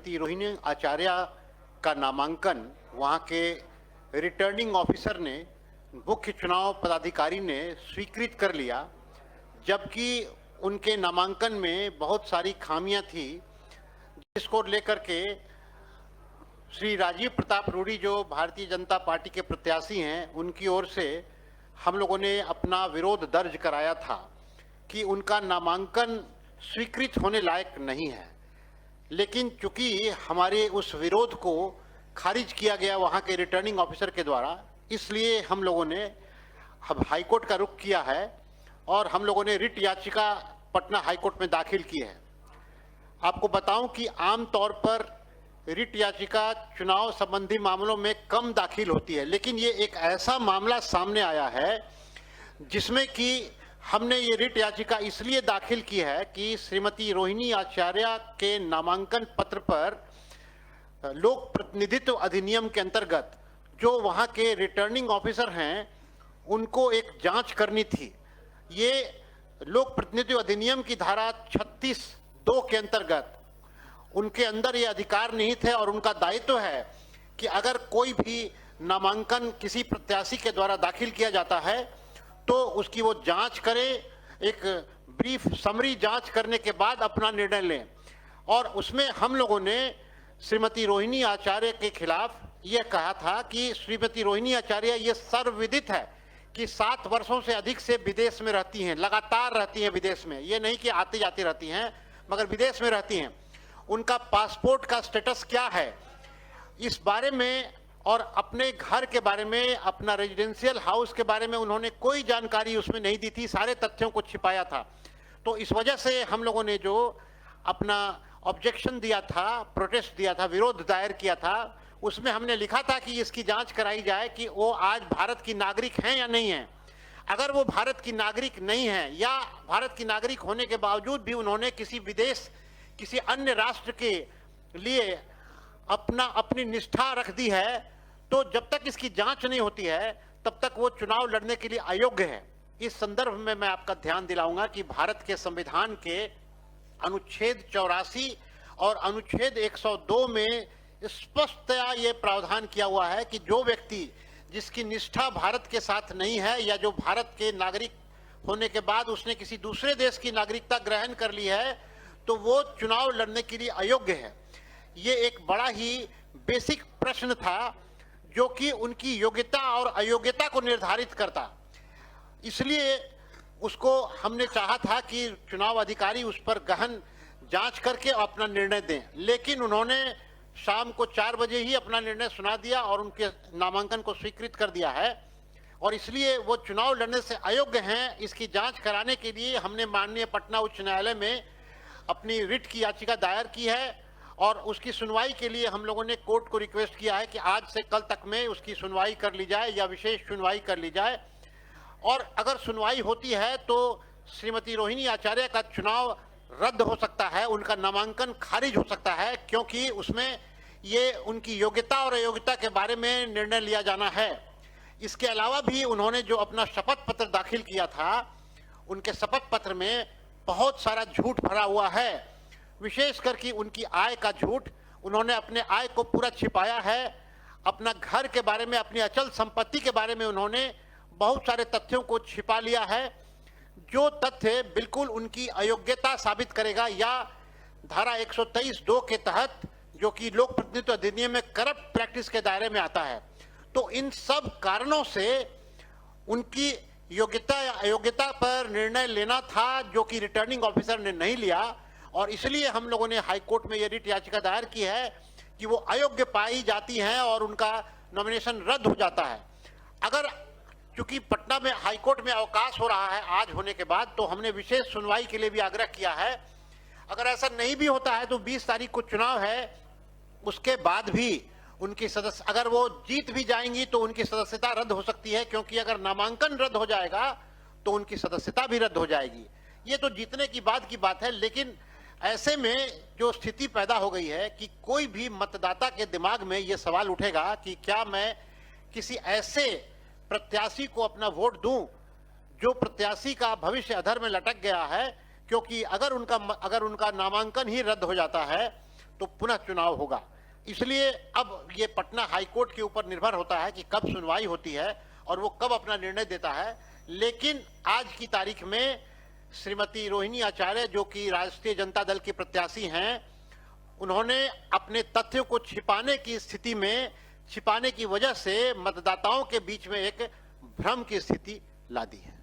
श्रीमती रोहिणी आचार्य का नामांकन वहाँ के रिटर्निंग ऑफिसर ने, मुख्य चुनाव पदाधिकारी ने स्वीकृत कर लिया, जबकि उनके नामांकन में बहुत सारी खामियां थी, जिसको लेकर के श्री राजीव प्रताप रूडी जो भारतीय जनता पार्टी के प्रत्याशी हैं, उनकी ओर से हम लोगों ने अपना विरोध दर्ज कराया था कि उनका नामांकन स्वीकृत होने लायक नहीं है। लेकिन चूंकि हमारे उस विरोध को खारिज किया गया वहाँ के रिटर्निंग ऑफिसर के द्वारा, इसलिए हम लोगों ने अब हाईकोर्ट का रुख किया है और हम लोगों ने रिट याचिका पटना हाईकोर्ट में दाखिल की है। आपको बताऊं कि आम तौर पर रिट याचिका चुनाव संबंधी मामलों में कम दाखिल होती है, लेकिन ये एक ऐसा मामला सामने आया है जिसमें कि हमने ये रिट याचिका इसलिए दाखिल की है कि श्रीमती रोहिणी आचार्य के नामांकन पत्र पर लोक प्रतिनिधित्व अधिनियम के अंतर्गत जो वहाँ के रिटर्निंग ऑफिसर हैं उनको एक जांच करनी थी। ये लोक प्रतिनिधित्व अधिनियम की धारा 36(2) के अंतर्गत उनके अंदर ये अधिकार नहीं थे और उनका दायित्व है कि अगर कोई भी नामांकन किसी प्रत्याशी के द्वारा दाखिल किया जाता है तो उसकी वो जांच करें, एक ब्रीफ समरी जांच करने के बाद अपना निर्णय लें। और उसमें हम लोगों ने श्रीमती रोहिणी आचार्य के खिलाफ यह कहा था कि श्रीमती रोहिणी आचार्य ये सर्वविदित है कि 7 वर्षों से अधिक से विदेश में रहती हैं, लगातार रहती हैं विदेश में, ये नहीं कि आती जाती रहती हैं, मगर विदेश में रहती हैं। उनका पासपोर्ट का स्टेटस क्या है, इस बारे में और अपने घर के बारे में, अपना रेजिडेंशियल हाउस के बारे में उन्होंने कोई जानकारी उसमें नहीं दी थी, सारे तथ्यों को छिपाया था। तो इस वजह से हम लोगों ने जो अपना ऑब्जेक्शन दिया था, प्रोटेस्ट दिया था, विरोध दायर किया था, उसमें हमने लिखा था कि इसकी जांच कराई जाए कि वो आज भारत की नागरिक हैं या नहीं हैं। अगर वो भारत की नागरिक नहीं है या भारत की नागरिक होने के बावजूद भी उन्होंने किसी विदेश, किसी अन्य राष्ट्र के लिए अपनी निष्ठा रख दी है, तो जब तक इसकी जांच नहीं होती है तब तक वो चुनाव लड़ने के लिए अयोग्य है। इस संदर्भ में मैं आपका ध्यान दिलाऊंगा कि भारत के संविधान के अनुच्छेद 84 और अनुच्छेद 102 में स्पष्टतया ये प्रावधान किया हुआ है कि जो व्यक्ति जिसकी निष्ठा भारत के साथ नहीं है या जो भारत के नागरिक होने के बाद उसने किसी दूसरे देश की नागरिकता ग्रहण कर ली है, तो वो चुनाव लड़ने के लिए अयोग्य है। ये एक बड़ा ही बेसिक प्रश्न था जो कि उनकी योग्यता और अयोग्यता को निर्धारित करता। इसलिए उसको हमने चाहा था कि चुनाव अधिकारी उस पर गहन जांच करके अपना निर्णय दें, लेकिन उन्होंने शाम को 4 बजे ही अपना निर्णय सुना दिया और उनके नामांकन को स्वीकृत कर दिया है और इसलिए वो चुनाव लड़ने से अयोग्य हैं। इसकी जांच कराने के लिए हमने माननीय पटना उच्च न्यायालय में अपनी रिट की याचिका दायर की है और उसकी सुनवाई के लिए हम लोगों ने कोर्ट को रिक्वेस्ट किया है कि आज से कल तक में उसकी सुनवाई कर ली जाए या विशेष सुनवाई कर ली जाए। और अगर सुनवाई होती है तो श्रीमती रोहिणी आचार्य का चुनाव रद्द हो सकता है, उनका नामांकन खारिज हो सकता है, क्योंकि उसमें ये उनकी योग्यता और अयोग्यता के बारे में निर्णय लिया जाना है। इसके अलावा भी उन्होंने जो अपना शपथ पत्र दाखिल किया था, उनके शपथ पत्र में बहुत सारा झूठ भरा हुआ है, विशेषकर कि उनकी आय का झूठ। उन्होंने अपने आय को पूरा छिपाया है, अपना घर के बारे में, अपनी अचल संपत्ति के बारे में उन्होंने बहुत सारे तथ्यों को छिपा लिया है, जो तथ्य बिल्कुल उनकी अयोग्यता साबित करेगा या धारा 123(2) के तहत, जो कि लोक प्रतिनिधित्व अधिनियम में करप्ट प्रैक्टिस के दायरे में आता है। तो इन सब कारणों से उनकी योग्यता या अयोग्यता पर निर्णय लेना था, जो कि रिटर्निंग ऑफिसर ने नहीं लिया और इसलिए हम लोगों ने हाईकोर्ट में यह रिट याचिका दायर की है कि वो अयोग्य पाई जाती हैं और उनका नॉमिनेशन रद्द हो जाता है। अगर चूंकि पटना में हाईकोर्ट में अवकाश हो रहा है आज होने के बाद, तो हमने विशेष सुनवाई के लिए भी आग्रह किया है। अगर ऐसा नहीं भी होता है तो 20 तारीख को चुनाव है, उसके बाद भी उनकी सदस्य, अगर वो जीत भी जाएंगी तो उनकी सदस्यता रद्द हो सकती है, क्योंकि अगर नामांकन रद्द हो जाएगा तो उनकी सदस्यता भी रद्द हो जाएगी। ये तो जीतने की बात है, लेकिन ऐसे में जो स्थिति पैदा हो गई है कि कोई भी मतदाता के दिमाग में ये सवाल उठेगा कि क्या मैं किसी ऐसे प्रत्याशी को अपना वोट दूं जो प्रत्याशी का भविष्य अधर में लटक गया है, क्योंकि अगर उनका नामांकन ही रद्द हो जाता है तो पुनः चुनाव होगा। इसलिए अब ये पटना हाईकोर्ट के ऊपर निर्भर होता है कि कब सुनवाई होती है और वो कब अपना निर्णय देता है। लेकिन आज की तारीख में श्रीमती रोहिणी आचार्य, जो कि राष्ट्रीय जनता दल की प्रत्याशी हैं, उन्होंने अपने तथ्यों को छिपाने की स्थिति में, छिपाने की वजह से मतदाताओं के बीच में एक भ्रम की स्थिति ला दी है।